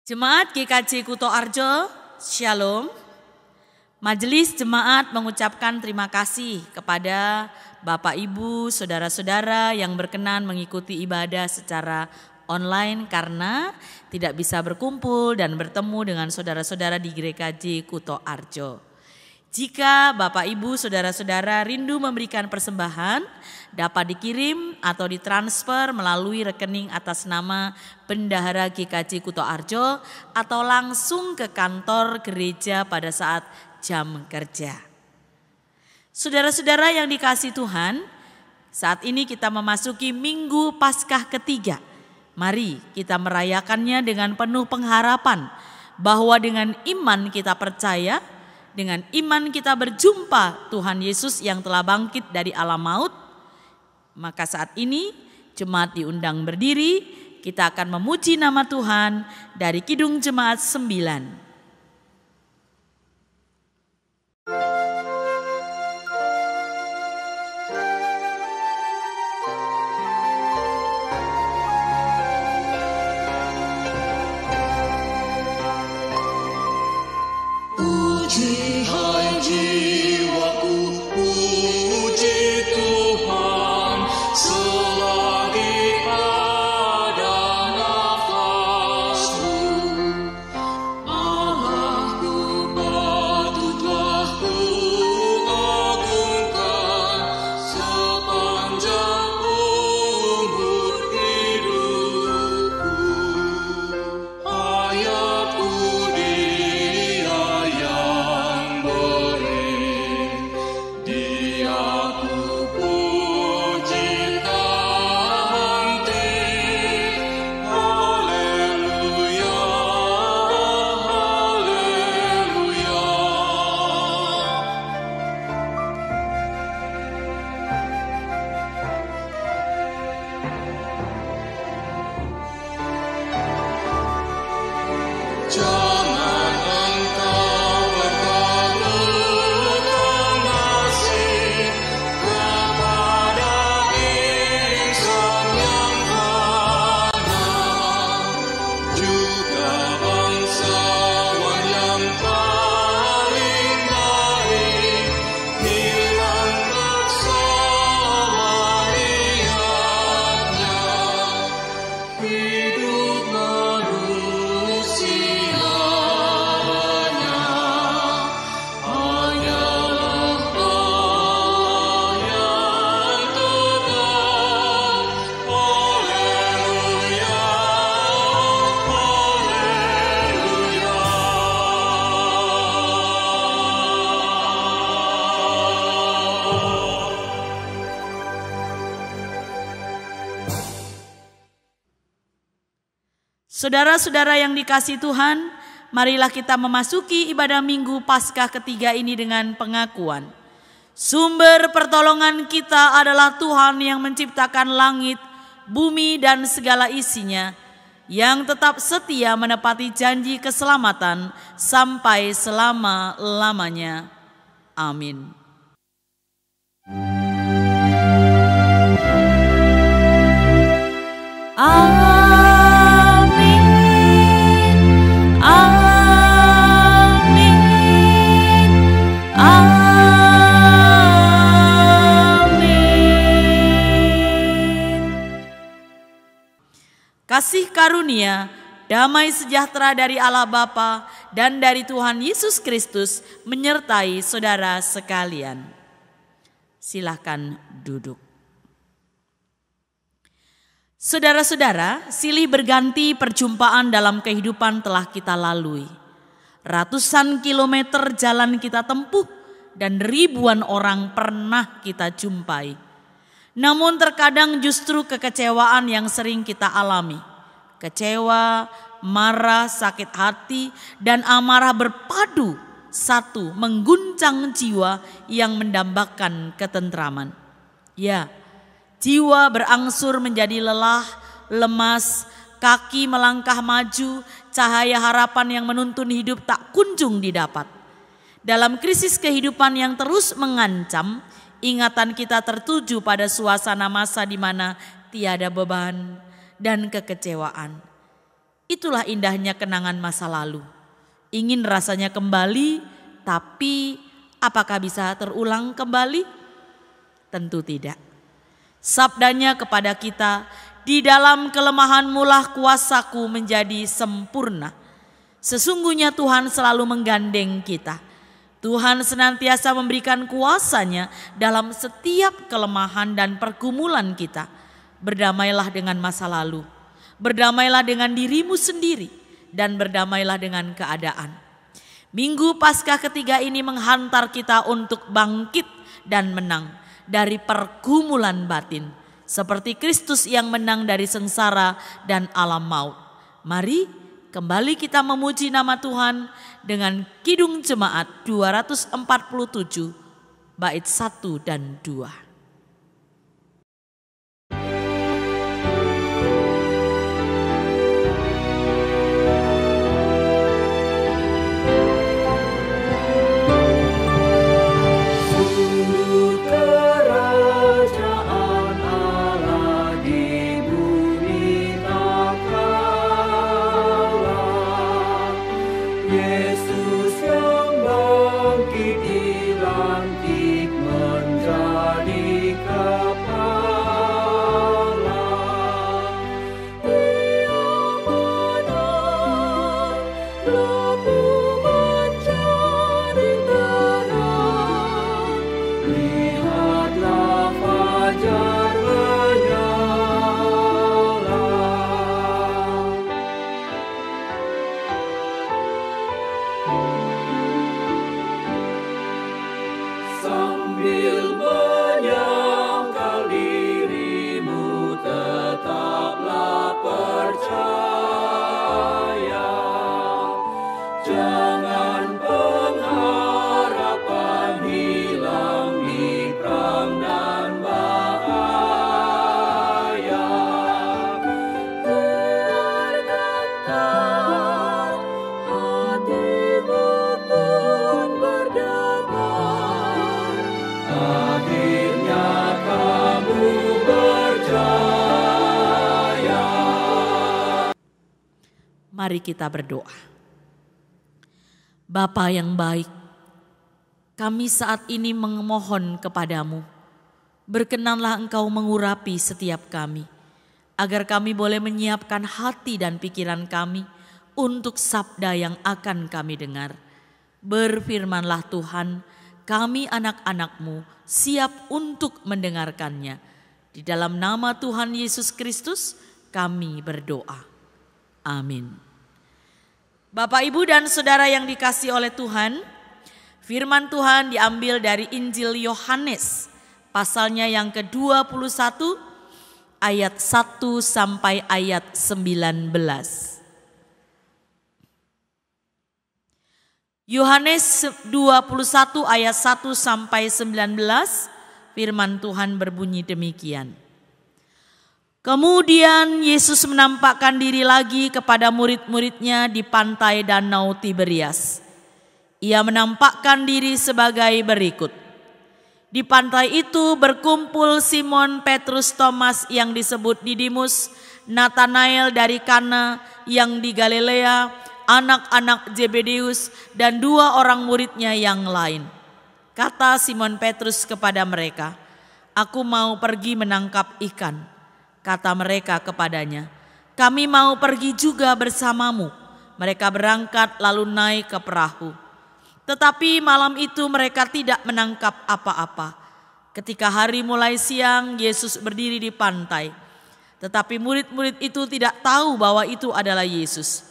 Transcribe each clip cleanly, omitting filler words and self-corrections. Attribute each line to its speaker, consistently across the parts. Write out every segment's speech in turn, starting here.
Speaker 1: Jemaat GKJ Kuto Arjo, Shalom. Majelis Jemaat mengucapkan terima kasih kepada Bapak Ibu, Saudara-saudara yang berkenan mengikuti ibadah secara online karena tidak bisa berkumpul dan bertemu dengan saudara-saudara di GKJ Kuto Arjo. Jika Bapak Ibu Saudara-saudara rindu memberikan persembahan, dapat dikirim atau ditransfer melalui rekening atas nama Bendahara GKJ Kuto Arjo atau langsung ke kantor gereja pada saat jam kerja. Saudara-saudara yang dikasihi Tuhan, saat ini kita memasuki Minggu Paskah ketiga. Mari kita merayakannya dengan penuh pengharapan bahwa dengan iman kita percaya, dengan iman kita berjumpa Tuhan Yesus yang telah bangkit dari alam maut. Maka saat ini jemaat diundang berdiri, kita akan memuji nama Tuhan dari Kidung Jemaat 9. Saudara-saudara yang dikasihi Tuhan, marilah kita memasuki ibadah Minggu Paskah ketiga ini dengan pengakuan. Sumber pertolongan kita adalah Tuhan yang menciptakan langit, bumi dan segala isinya, yang tetap setia menepati janji keselamatan sampai selama-lamanya. Amin. Kasih karunia, damai sejahtera dari Allah Bapa dan dari Tuhan Yesus Kristus menyertai saudara sekalian. Silakan duduk. Saudara-saudara, silih berganti perjumpaan dalam kehidupan telah kita lalui. Ratusan kilometer jalan kita tempuh dan ribuan orang pernah kita jumpai. Namun terkadang justru kekecewaan yang sering kita alami. Kecewa, marah, sakit hati, dan amarah berpadu satu mengguncang jiwa yang mendambakan ketentraman. Ya, jiwa berangsur menjadi lelah, lemas, kaki melangkah maju, cahaya harapan yang menuntun hidup tak kunjung didapat. Dalam krisis kehidupan yang terus mengancam, ingatan kita tertuju pada suasana masa di mana tiada beban dan kekecewaan. Itulah indahnya kenangan masa lalu. Ingin rasanya kembali, tapi apakah bisa terulang kembali? Tentu tidak. Sabdanya kepada kita, di dalam kelemahanmu lah kuasaku menjadi sempurna. Sesungguhnya Tuhan selalu menggandeng kita. Tuhan senantiasa memberikan kuasanya dalam setiap kelemahan dan pergumulan kita. Berdamailah dengan masa lalu. Berdamailah dengan dirimu sendiri. Dan berdamailah dengan keadaan. Minggu Paskah ketiga ini menghantar kita untuk bangkit dan menang dari pergumulan batin. Seperti Kristus yang menang dari sengsara dan alam maut. Mari kembali kita memuji nama Tuhan dengan Kidung Jemaat 247 bait 1 dan 2. Mari kita berdoa. Bapa yang baik, kami saat ini memohon kepadamu, berkenanlah Engkau mengurapi setiap kami, agar kami boleh menyiapkan hati dan pikiran kami untuk sabda yang akan kami dengar. Berfirmanlah Tuhan, kami anak-anak-Mu siap untuk mendengarkannya. Di dalam nama Tuhan Yesus Kristus kami berdoa. Amin. Bapak, Ibu, dan Saudara yang dikasihi oleh Tuhan, firman Tuhan diambil dari Injil Yohanes, pasalnya yang ke-21, ayat 1 sampai ayat 19. Yohanes 21 ayat 1 sampai 19, firman Tuhan berbunyi demikian. Kemudian Yesus menampakkan diri lagi kepada murid-muridnya di pantai Danau Tiberias. Ia menampakkan diri sebagai berikut. Di pantai itu berkumpul Simon Petrus, Thomas yang disebut Didimus, Natanael dari Kana yang di Galilea, anak-anak Zebedeus, dan 2 orang muridnya yang lain. Kata Simon Petrus kepada mereka, "Aku mau pergi menangkap ikan." Kata mereka kepadanya, "Kami mau pergi juga bersamamu." Mereka berangkat lalu naik ke perahu. Tetapi malam itu mereka tidak menangkap apa-apa. Ketika hari mulai siang, Yesus berdiri di pantai. Tetapi murid-murid itu tidak tahu bahwa itu adalah Yesus.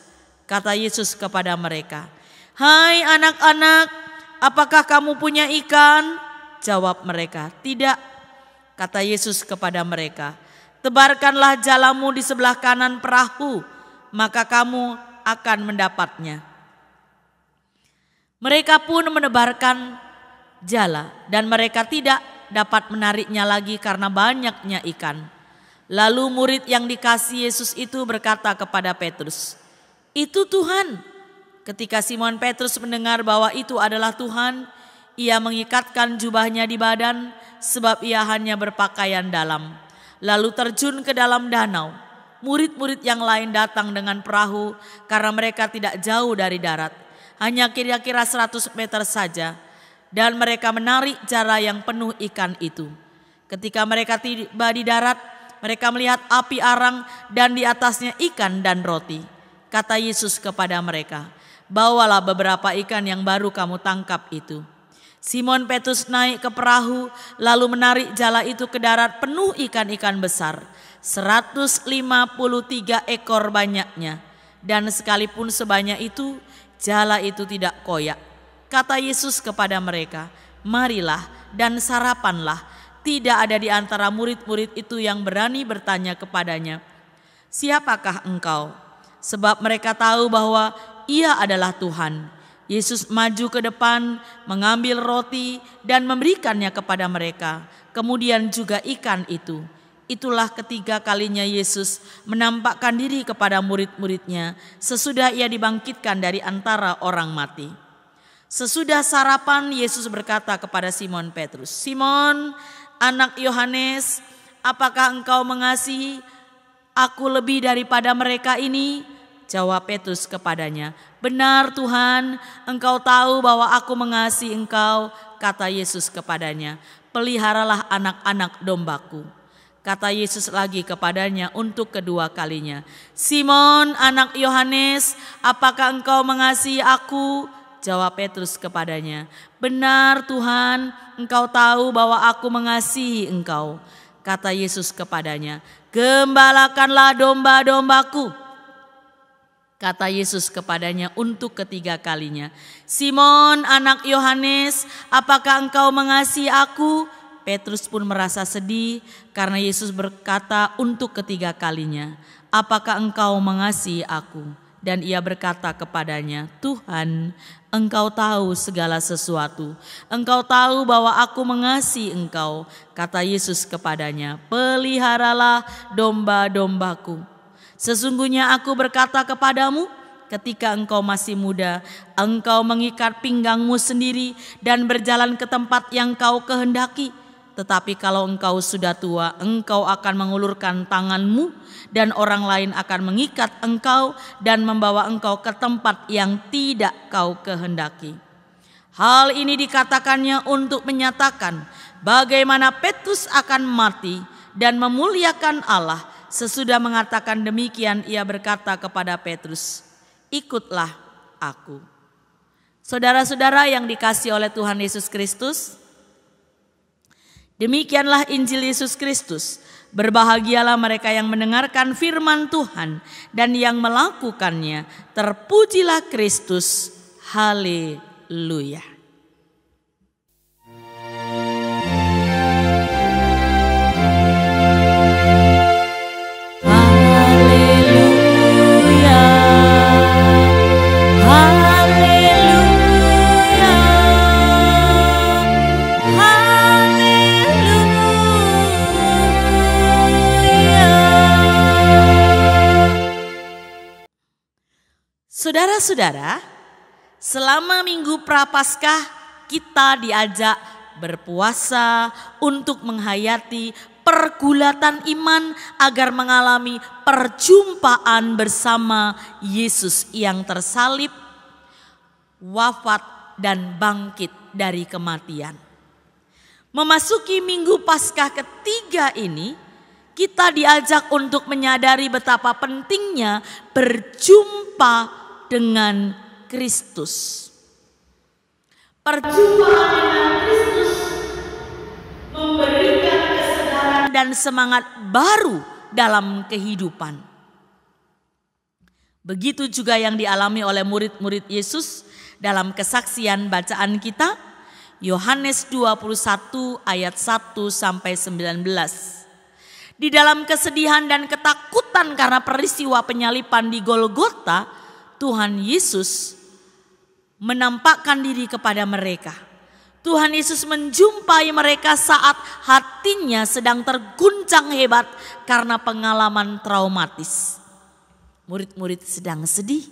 Speaker 1: Kata Yesus kepada mereka, "Hai anak-anak, apakah kamu punya ikan?" Jawab mereka, "Tidak." Kata Yesus kepada mereka, "Tebarkanlah jalamu di sebelah kanan perahu, maka kamu akan mendapatnya." Mereka pun menebarkan jala dan mereka tidak dapat menariknya lagi karena banyaknya ikan. Lalu murid yang dikasihi Yesus itu berkata kepada Petrus, "Itu Tuhan." Ketika Simon Petrus mendengar bahwa itu adalah Tuhan, ia mengikatkan jubahnya di badan sebab ia hanya berpakaian dalam. Lalu terjun ke dalam danau. Murid-murid yang lain datang dengan perahu karena mereka tidak jauh dari darat, hanya kira-kira 100 meter saja, dan mereka menarik jala yang penuh ikan itu. Ketika mereka tiba di darat, mereka melihat api arang dan di atasnya ikan dan roti. Kata Yesus kepada mereka, "Bawalah beberapa ikan yang baru kamu tangkap itu." Simon Petrus naik ke perahu lalu menarik jala itu ke darat penuh ikan-ikan besar, 153 ekor banyaknya. Dan sekalipun sebanyak itu, jala itu tidak koyak. Kata Yesus kepada mereka, "Marilah dan sarapanlah." Tidak ada di antara murid-murid itu yang berani bertanya kepadanya, "Siapakah engkau?" Sebab mereka tahu bahwa ia adalah Tuhan. Yesus maju ke depan, mengambil roti dan memberikannya kepada mereka. Kemudian juga ikan itu. Itulah ketiga kalinya Yesus menampakkan diri kepada murid-muridnya sesudah ia dibangkitkan dari antara orang mati. Sesudah sarapan, Yesus berkata kepada Simon Petrus, "Simon, anak Yohanes, apakah engkau mengasihi aku lebih daripada mereka ini?" Jawab Petrus kepadanya, "Benar Tuhan, engkau tahu bahwa aku mengasihi engkau." Kata Yesus kepadanya, "Peliharalah anak-anak dombaku." Kata Yesus lagi kepadanya untuk kedua kalinya, "Simon, anak Yohanes, apakah engkau mengasihi aku?" Jawab Petrus kepadanya, "Benar Tuhan, engkau tahu bahwa aku mengasihi engkau." Kata Yesus kepadanya, "Gembalakanlah domba-dombaku." Kata Yesus kepadanya untuk ketiga kalinya, "Simon, anak Yohanes, apakah engkau mengasihi aku?" Petrus pun merasa sedih karena Yesus berkata untuk ketiga kalinya, "Apakah engkau mengasihi aku?" Dan ia berkata kepadanya, "Tuhan, engkau tahu segala sesuatu. Engkau tahu bahwa aku mengasihi engkau." Kata Yesus kepadanya, "Peliharalah domba-dombaku. Sesungguhnya aku berkata kepadamu, ketika engkau masih muda, engkau mengikat pinggangmu sendiri dan berjalan ke tempat yang kau kehendaki. Tetapi kalau engkau sudah tua, engkau akan mengulurkan tanganmu dan orang lain akan mengikat engkau dan membawa engkau ke tempat yang tidak kau kehendaki." Hal ini dikatakannya untuk menyatakan bagaimana Petrus akan mati dan memuliakan Allah. Sesudah mengatakan demikian, ia berkata kepada Petrus, "Ikutlah aku." Saudara-saudara yang dikasihi oleh Tuhan Yesus Kristus, demikianlah Injil Yesus Kristus. Berbahagialah mereka yang mendengarkan firman Tuhan dan yang melakukannya. Terpujilah Kristus. Haleluya. Saudara-saudara, selama Minggu Prapaskah kita diajak berpuasa untuk menghayati pergulatan iman agar mengalami perjumpaan bersama Yesus yang tersalib, wafat dan bangkit dari kematian. Memasuki Minggu Paskah ketiga ini, kita diajak untuk menyadari betapa pentingnya berjumpa dengan Kristus. Perjumpaan dengan Kristus memberikan kesadaran dan semangat baru dalam kehidupan. Begitu juga yang dialami oleh murid-murid Yesus dalam kesaksian bacaan kita, Yohanes 21 ayat 1 sampai 19. Di dalam kesedihan dan ketakutan karena peristiwa penyaliban di Golgota, Tuhan Yesus menampakkan diri kepada mereka. Tuhan Yesus menjumpai mereka saat hatinya sedang terguncang hebat karena pengalaman traumatis. Murid-murid sedang sedih,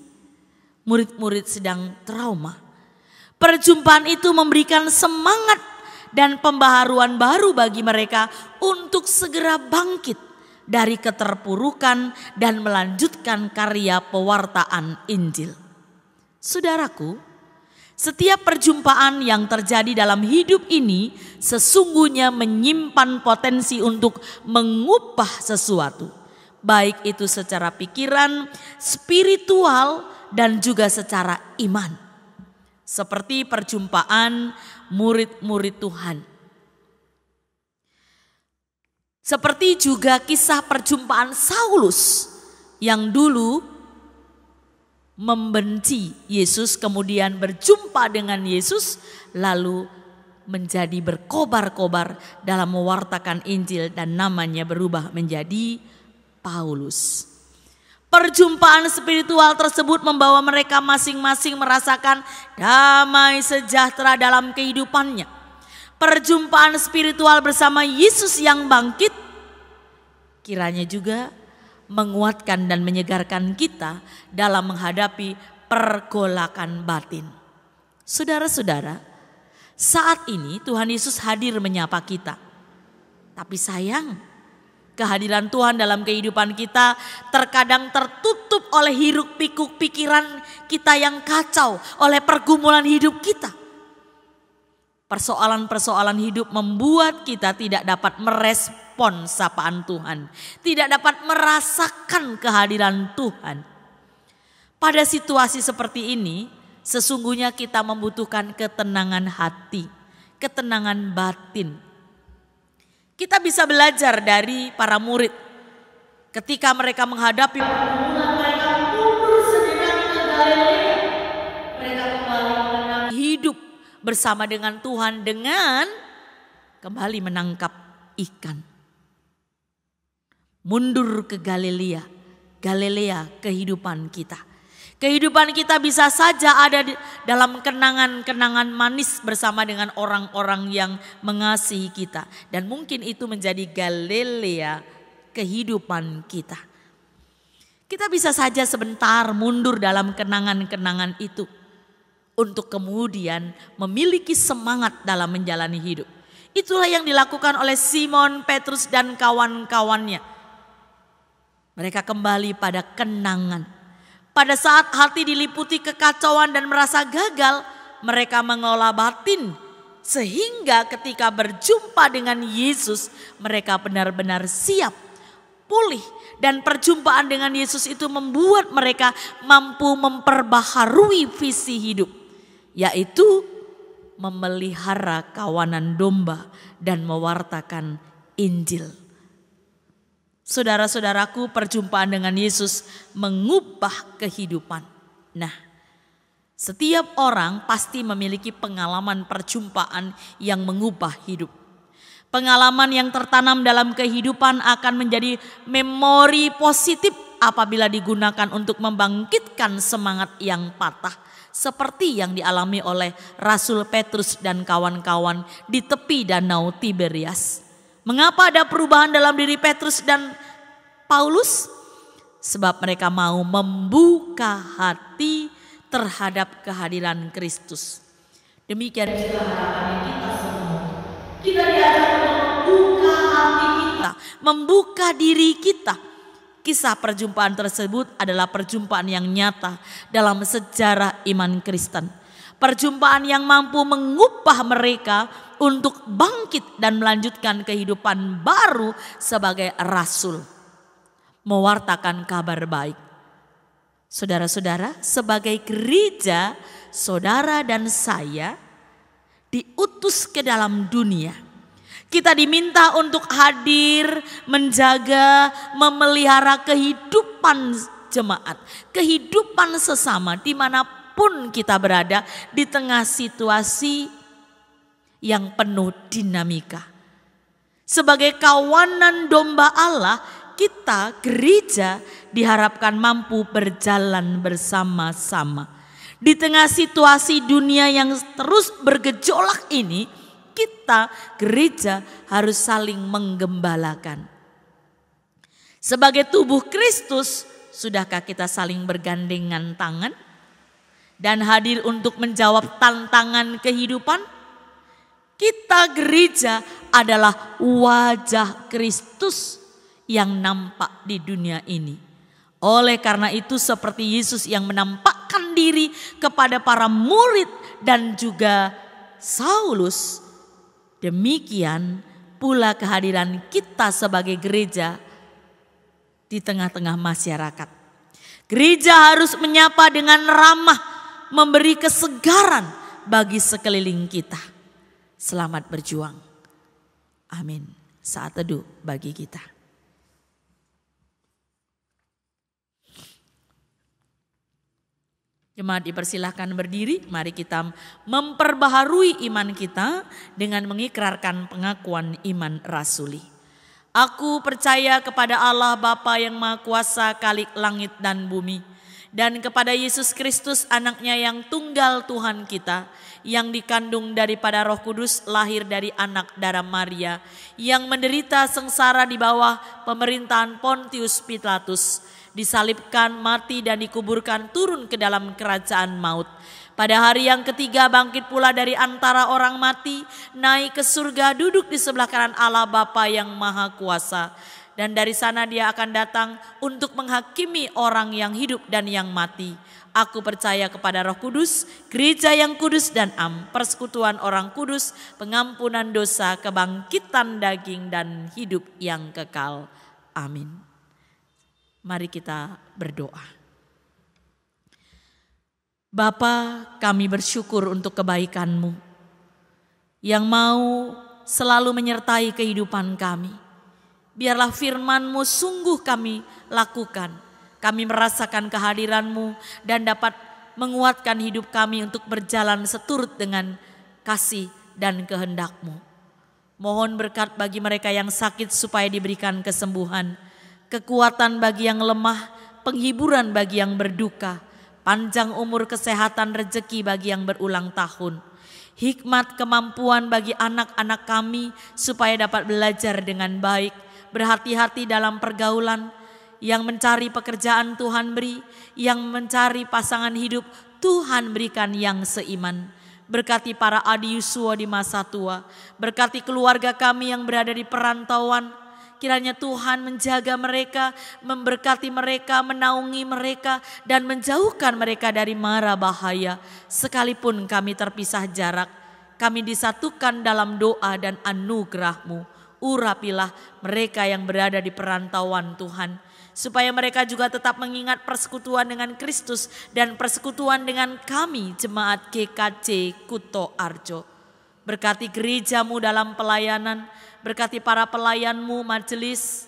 Speaker 1: murid-murid sedang trauma. Perjumpaan itu memberikan semangat dan pembaharuan baru bagi mereka untuk segera bangkit dari keterpurukan dan melanjutkan karya pewartaan Injil. Saudaraku, setiap perjumpaan yang terjadi dalam hidup ini sesungguhnya menyimpan potensi untuk mengubah sesuatu, baik itu secara pikiran, spiritual, dan juga secara iman. Seperti perjumpaan murid-murid Tuhan. Seperti juga kisah perjumpaan Saulus yang dulu membenci Yesus, kemudian berjumpa dengan Yesus, lalu menjadi berkobar-kobar dalam mewartakan Injil dan namanya berubah menjadi Paulus. Perjumpaan spiritual tersebut membawa mereka masing-masing merasakan damai sejahtera dalam kehidupannya. Perjumpaan spiritual bersama Yesus yang bangkit kiranya juga menguatkan dan menyegarkan kita dalam menghadapi pergolakan batin. Saudara-saudara, saat ini Tuhan Yesus hadir menyapa kita. Tapi sayang, kehadiran Tuhan dalam kehidupan kita terkadang tertutup oleh hiruk-pikuk pikiran kita yang kacau, oleh pergumulan hidup kita. Persoalan-persoalan hidup membuat kita tidak dapat merespon sapaan Tuhan, tidak dapat merasakan kehadiran Tuhan. Pada situasi seperti ini, sesungguhnya kita membutuhkan ketenangan hati, ketenangan batin. Kita bisa belajar dari para murid ketika mereka menghadapi pergumulan, mereka mundur sejenak ke Galilea. Mereka kembali mengenal hidup bersama dengan Tuhan dengan kembali menangkap ikan. Mundur ke Galilea, Galilea kehidupan kita. Kehidupan kita bisa saja ada dalam kenangan-kenangan manis bersama dengan orang-orang yang mengasihi kita. Dan mungkin itu menjadi Galilea kehidupan kita. Kita bisa saja sebentar mundur dalam kenangan-kenangan itu, untuk kemudian memiliki semangat dalam menjalani hidup. Itulah yang dilakukan oleh Simon, Petrus dan kawan-kawannya. Mereka kembali pada kenangan. Pada saat hati diliputi kekacauan dan merasa gagal, mereka mengolah batin. Sehingga ketika berjumpa dengan Yesus, mereka benar-benar siap, pulih. Dan perjumpaan dengan Yesus itu membuat mereka mampu memperbaharui visi hidup, yaitu memelihara kawanan domba dan mewartakan Injil. Saudara-saudaraku, perjumpaan dengan Yesus mengubah kehidupan. Nah, setiap orang pasti memiliki pengalaman perjumpaan yang mengubah hidup. Pengalaman yang tertanam dalam kehidupan akan menjadi memori positif apabila digunakan untuk membangkitkan semangat yang patah. Seperti yang dialami oleh Rasul Petrus dan kawan-kawan di tepi danau Tiberias. Mengapa ada perubahan dalam diri Petrus dan Paulus? Sebab mereka mau membuka hati terhadap kehadiran Kristus. Demikian juga harapannya kita semua. Kita diajak membuka hati kita, membuka diri kita. Kisah perjumpaan tersebut adalah perjumpaan yang nyata dalam sejarah iman Kristen. Perjumpaan yang mampu mengubah mereka untuk bangkit dan melanjutkan kehidupan baru sebagai rasul. Mewartakan kabar baik. Saudara-saudara, sebagai gereja, saudara dan saya diutus ke dalam dunia. Kita diminta untuk hadir, menjaga, memelihara kehidupan jemaat, kehidupan sesama dimanapun kita berada di tengah situasi yang penuh dinamika. Sebagai kawanan domba Allah, kita gereja diharapkan mampu berjalan bersama-sama. Di tengah situasi dunia yang terus bergejolak ini, kita gereja harus saling menggembalakan. Sebagai tubuh Kristus, sudahkah kita saling bergandengan tangan dan hadir untuk menjawab tantangan kehidupan? Kita gereja adalah wajah Kristus yang nampak di dunia ini. Oleh karena itu seperti Yesus yang menampakkan diri kepada para murid dan juga Saulus, demikian pula kehadiran kita sebagai gereja di tengah-tengah masyarakat. Gereja harus menyapa dengan ramah, memberi kesegaran bagi sekeliling kita. Selamat berjuang. Amin. Saat teduh bagi kita. Jemaat dipersilahkan berdiri, mari kita memperbaharui iman kita dengan mengikrarkan pengakuan iman rasuli. Aku percaya kepada Allah Bapa yang Maha Kuasa, Khalik langit dan bumi, dan kepada Yesus Kristus anaknya yang tunggal Tuhan kita, yang dikandung daripada Roh Kudus, lahir dari anak darah Maria, yang menderita sengsara di bawah pemerintahan Pontius Pilatus, disalibkan, mati dan dikuburkan, turun ke dalam kerajaan maut. Pada hari yang ketiga bangkit pula dari antara orang mati, naik ke surga, duduk di sebelah kanan Allah Bapa yang Maha Kuasa. Dan dari sana dia akan datang untuk menghakimi orang yang hidup dan yang mati. Aku percaya kepada Roh Kudus, gereja yang kudus dan persekutuan orang kudus, pengampunan dosa, kebangkitan daging dan hidup yang kekal. Amin. Mari kita berdoa. Bapa, kami bersyukur untuk kebaikan-Mu yang mau selalu menyertai kehidupan kami. Biarlah firman-Mu sungguh kami lakukan. Kami merasakan kehadiran-Mu dan dapat menguatkan hidup kami untuk berjalan seturut dengan kasih dan kehendak-Mu. Mohon berkat bagi mereka yang sakit supaya diberikan kesembuhan, kekuatan bagi yang lemah, penghiburan bagi yang berduka, panjang umur, kesehatan, rezeki bagi yang berulang tahun. Hikmat, kemampuan bagi anak-anak kami supaya dapat belajar dengan baik, berhati-hati dalam pergaulan. Yang mencari pekerjaan Tuhan beri, yang mencari pasangan hidup Tuhan berikan yang seiman. Berkati para adi yusua di masa tua, berkati keluarga kami yang berada di perantauan. Kiranya Tuhan menjaga mereka, memberkati mereka, menaungi mereka, dan menjauhkan mereka dari mara bahaya. Sekalipun kami terpisah jarak, kami disatukan dalam doa dan anugerah-Mu. Urapilah mereka yang berada di perantauan Tuhan, supaya mereka juga tetap mengingat persekutuan dengan Kristus dan persekutuan dengan kami, jemaat GKJ Kuto Arjo. Berkati gereja-Mu dalam pelayanan, berkati para pelayan-Mu, majelis,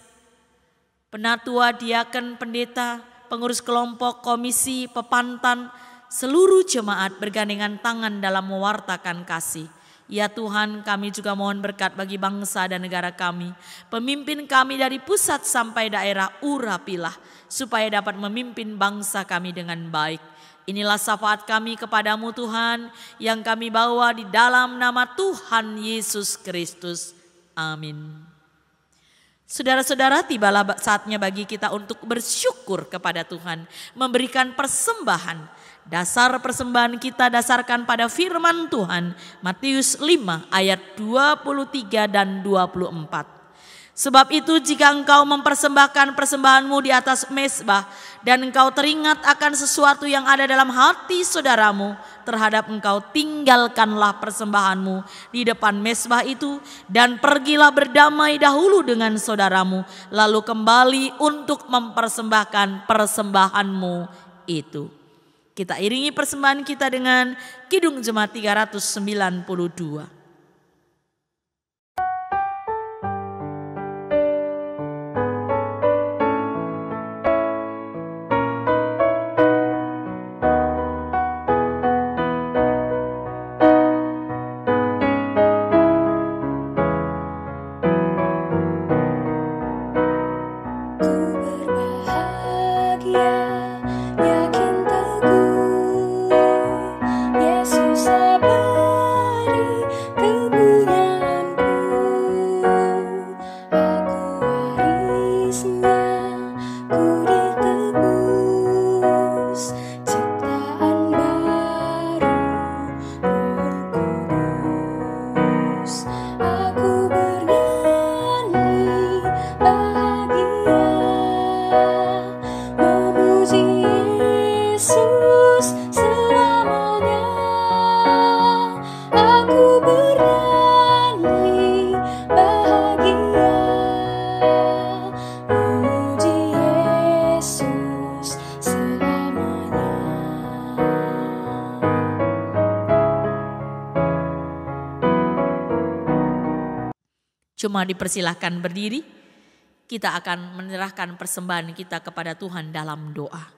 Speaker 1: penatua, diaken, pendeta, pengurus kelompok, komisi, pepantan, seluruh jemaat bergandengan tangan dalam mewartakan kasih. Ya Tuhan, kami juga mohon berkat bagi bangsa dan negara kami. Pemimpin kami dari pusat sampai daerah, urapilah supaya dapat memimpin bangsa kami dengan baik. Inilah syafaat kami kepadamu Tuhan, yang kami bawa di dalam nama Tuhan Yesus Kristus. Amin. Saudara-saudara, tibalah saatnya bagi kita untuk bersyukur kepada Tuhan, memberikan persembahan. Dasar persembahan kita dasarkan pada firman Tuhan, Matius 5 ayat 23 dan 24. Sebab itu jika engkau mempersembahkan persembahanmu di atas mezbah, dan engkau teringat akan sesuatu yang ada dalam hati saudaramu terhadap engkau, tinggalkanlah persembahanmu di depan mezbah itu, dan pergilah berdamai dahulu dengan saudaramu, lalu kembali untuk mempersembahkan persembahanmu itu. Kita iringi persembahan kita dengan Kidung Jemaat 392.
Speaker 2: Yesus abadi
Speaker 1: Cuma dipersilahkan berdiri, kita akan menyerahkan persembahan kita kepada Tuhan dalam doa.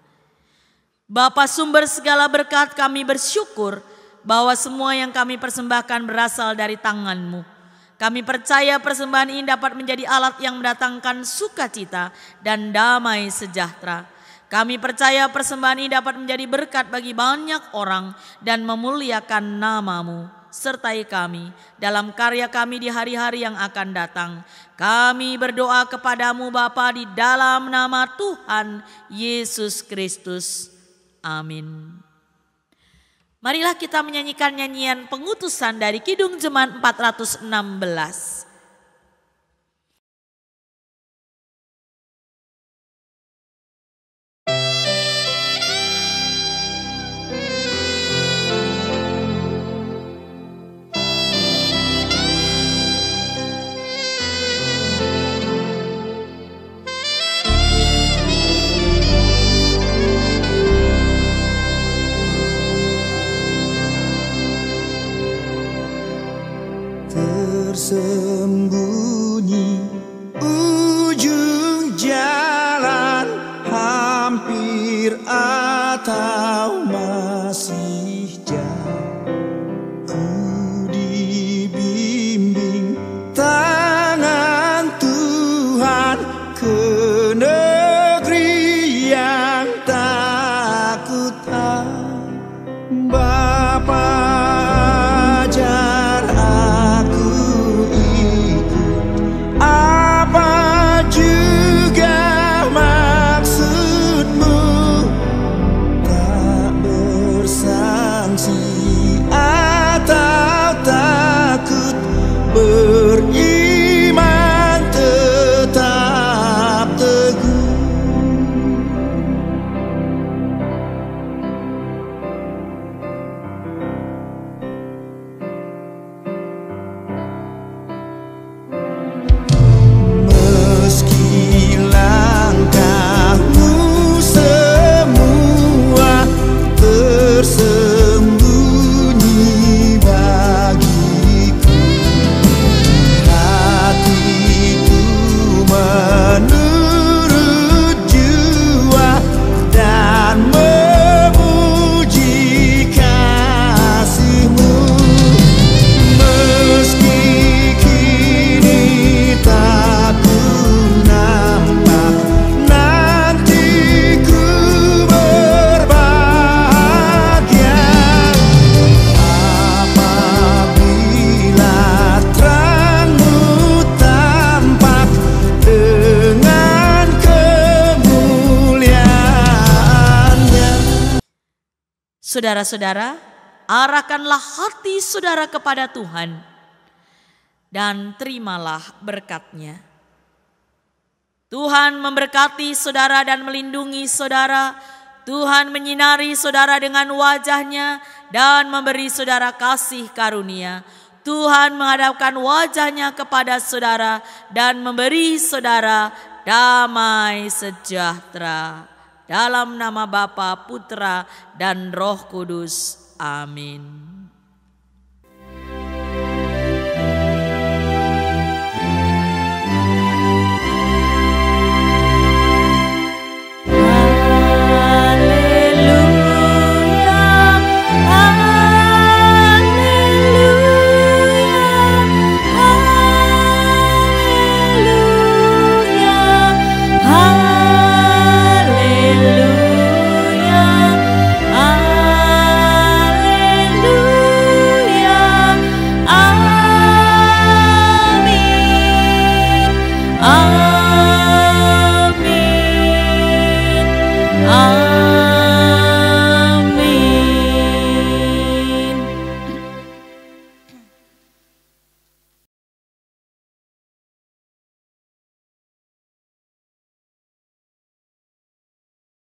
Speaker 1: Bapa sumber segala berkat, kami bersyukur bahwa semua yang kami persembahkan berasal dari tangan-Mu. Kami percaya persembahan ini dapat menjadi alat yang mendatangkan sukacita dan damai sejahtera. Kami percaya persembahan ini dapat menjadi berkat bagi banyak orang dan memuliakan nama-Mu. Sertai kami dalam karya kami di hari-hari yang akan datang. Kami berdoa kepadamu Bapa di dalam nama Tuhan Yesus Kristus. Amin. Marilah kita menyanyikan nyanyian pengutusan dari Kidung Jemaat 416.
Speaker 2: Tersembunyi ujung jalan, hampir atau masih jauh. Ku dibimbing tangan Tuhan ke negeri yang tak ku tahu. Bapa ajar beriman tetap teguh. Meski langkahmu semua tersembunyi bagiku, menurut jua dan memuji kasih-Mu. Meski kini tak ku nampak, nanti ku berbahagia apabila terang-Mu tampak dengan kemuliaan-Nya.
Speaker 1: Saudara-saudara, arahkanlah hati saudara kepada Tuhan dan terimalah berkat-Nya. Tuhan memberkati saudara dan melindungi saudara. Tuhan menyinari saudara dengan wajah-Nya dan memberi saudara kasih karunia. Tuhan menghadapkan wajah-Nya kepada saudara dan memberi saudara damai sejahtera. Dalam nama Bapa, Putra, dan Roh Kudus. Amin.